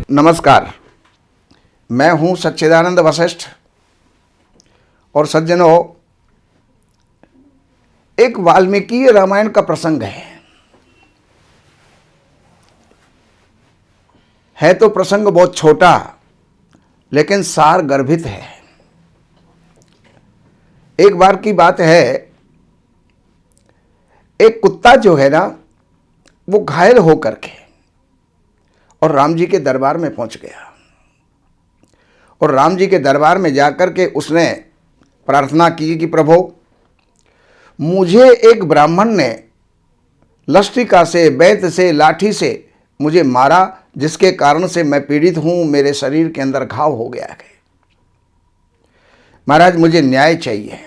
नमस्कार, मैं हूं सच्चिदानंद वशिष्ठ। और सज्जनों, एक वाल्मीकि रामायण का प्रसंग है तो प्रसंग बहुत छोटा लेकिन सार गर्भित है। एक बार की बात है, एक कुत्ता जो है ना, वो घायल होकर के और राम जी के दरबार में पहुंच गया। और राम जी के दरबार में जाकर के उसने प्रार्थना की कि प्रभु, मुझे एक ब्राह्मण ने लष्टिका से, बेत से, लाठी से मुझे मारा, जिसके कारण से मैं पीड़ित हूं, मेरे शरीर के अंदर घाव हो गया है। महाराज, मुझे न्याय चाहिए।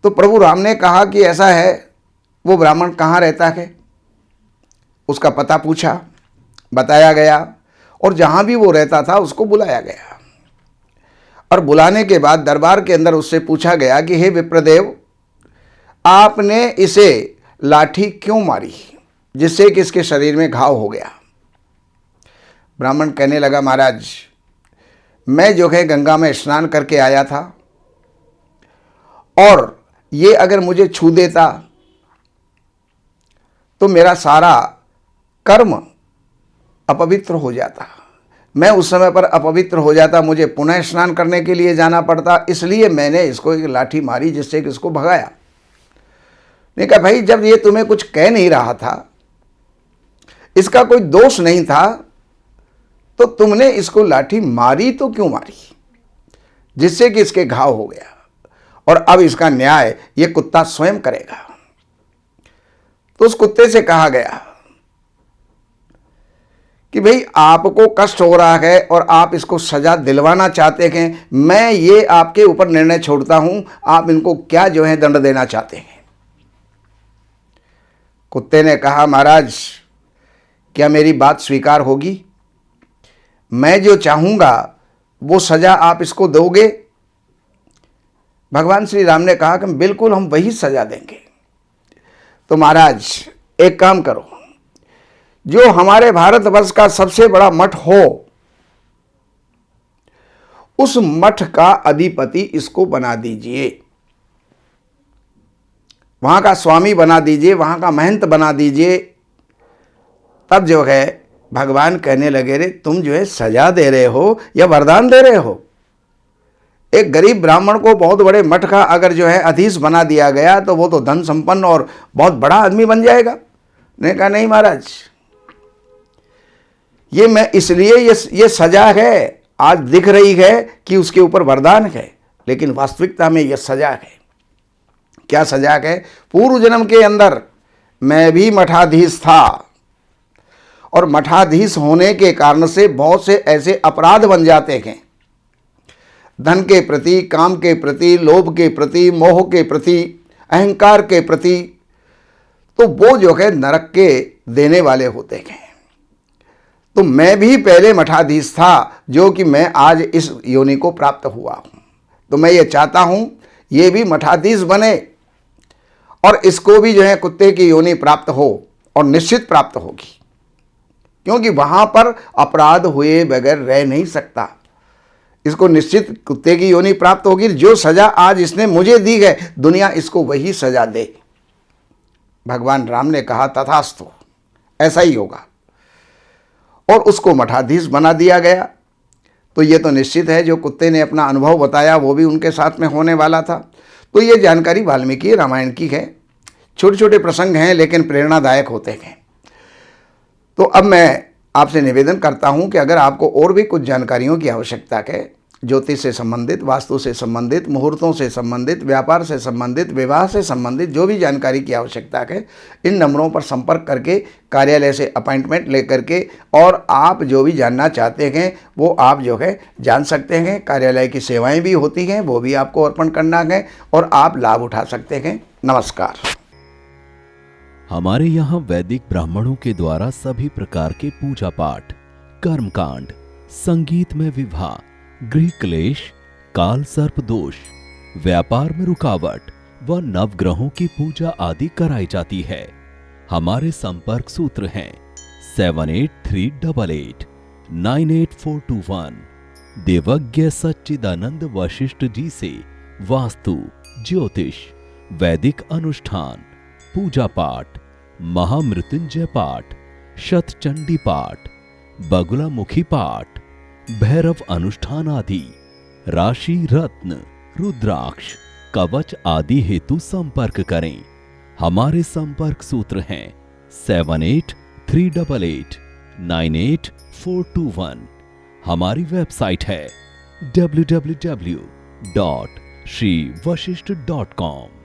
तो प्रभु राम ने कहा कि ऐसा है, वो ब्राह्मण कहाँ रहता है? उसका पता पूछा, बताया गया, और जहां भी वो रहता था उसको बुलाया गया। और बुलाने के बाद दरबार के अंदर उससे पूछा गया कि हे विप्रदेव, आपने इसे लाठी क्यों मारी जिससे कि इसके शरीर में घाव हो गया? ब्राह्मण कहने लगा, महाराज, मैं जो है गंगा में स्नान करके आया था, और ये अगर मुझे छू देता तो मेरा सारा कर्म अपवित्र हो जाता। मैं उस समय पर अपवित्र हो जाता, मुझे पुनः स्नान करने के लिए जाना पड़ता, इसलिए मैंने इसको एक लाठी मारी जिससे कि इसको भगाया। ने कहा, भाई, जब ये तुम्हें कुछ कह नहीं रहा था, इसका कोई दोष नहीं था, तो तुमने इसको लाठी मारी तो क्यों मारी जिससे कि इसके घाव हो गया? और अब इसका न्याय ये कुत्ता स्वयं करेगा। तो उस कुत्ते से कहा गया कि भाई, आपको कष्ट हो रहा है और आप इसको सजा दिलवाना चाहते हैं, मैं ये आपके ऊपर निर्णय छोड़ता हूं, आप इनको क्या जो है दंड देना चाहते हैं? कुत्ते ने कहा, महाराज, क्या मेरी बात स्वीकार होगी? मैं जो चाहूंगा वो सजा आप इसको दोगे? भगवान श्री राम ने कहा कि बिल्कुल, हम वही सजा देंगे। तो महाराज, एक काम करो, जो हमारे भारतवर्ष का सबसे बड़ा मठ हो, उस मठ का अधिपति इसको बना दीजिए, वहां का स्वामी बना दीजिए, वहां का महंत बना दीजिए। तब जो है भगवान कहने लगे, रे तुम जो है सजा दे रहे हो या वरदान दे रहे हो? एक गरीब ब्राह्मण को बहुत बड़े मठ का अगर जो है अधीश बना दिया गया तो वो तो धन संपन्न और बहुत बड़ा आदमी बन जाएगा। ने कहा, नहीं महाराज, ये मैं इसलिए ये सजा है, आज दिख रही है कि उसके ऊपर वरदान है, लेकिन वास्तविकता में यह सजा है। क्या सजा है? पूर्व जन्म के अंदर मैं भी मठाधीश था, और मठाधीश होने के कारण से बहुत से ऐसे अपराध बन जाते हैं, धन के प्रति, काम के प्रति, लोभ के प्रति, मोह के प्रति, अहंकार के प्रति, तो वो जो है नरक के देने वाले होते हैं। तो मैं भी पहले मठाधीश था, जो कि मैं आज इस योनि को प्राप्त हुआ हूं। तो मैं ये चाहता हूं ये भी मठाधीश बने और इसको भी जो है कुत्ते की योनि प्राप्त हो, और निश्चित प्राप्त होगी, क्योंकि वहां पर अपराध हुए बगैर रह नहीं सकता। इसको निश्चित कुत्ते की योनि प्राप्त होगी। जो सजा आज इसने मुझे दी है, दुनिया इसको वही सजा दे। भगवान राम ने कहा, तथास्तु, ऐसा ही होगा, और उसको मठाधीश बना दिया गया। तो ये तो निश्चित है, जो कुत्ते ने अपना अनुभव बताया वो भी उनके साथ में होने वाला था। तो ये जानकारी वाल्मीकि रामायण की है। छोटे छोटे प्रसंग हैं लेकिन प्रेरणादायक होते हैं। तो अब मैं आपसे निवेदन करता हूं कि अगर आपको और भी कुछ जानकारियों की आवश्यकता है, ज्योतिष से संबंधित, वास्तु से संबंधित, मुहूर्तों से संबंधित, व्यापार से संबंधित, विवाह से संबंधित जो भी जानकारी की आवश्यकता है, इन नंबरों पर संपर्क करके कार्यालय से अपॉइंटमेंट लेकर के, और आप जो भी जानना चाहते हैं वो आप जो है जान सकते हैं। कार्यालय की सेवाएं भी होती हैं, वो भी आपको अर्पण करना है और आप लाभ उठा सकते हैं। नमस्कार। हमारे यहाँ वैदिक ब्राह्मणों के द्वारा सभी प्रकार के पूजा पाठ, कर्मकांड, संगीत में विवाह, गृह क्लेश, काल सर्प दोष, व्यापार में रुकावट व नवग्रहों की पूजा आदि कराई जाती है। हमारे संपर्क सूत्र हैं 7838898421। देवज्ञ सच्चिदानंद वशिष्ठ जी से वास्तु, ज्योतिष, वैदिक अनुष्ठान, पूजा पाठ, महामृत्युंजय पाठ, शतचंडी पाठ, बगुलामुखी पाठ, भैरव अनुष्ठान आदि, राशि रत्न, रुद्राक्ष, कवच आदि हेतु संपर्क करें। हमारे संपर्क सूत्र हैं 7838898421। हमारी वेबसाइट है www.shrivashishth.com।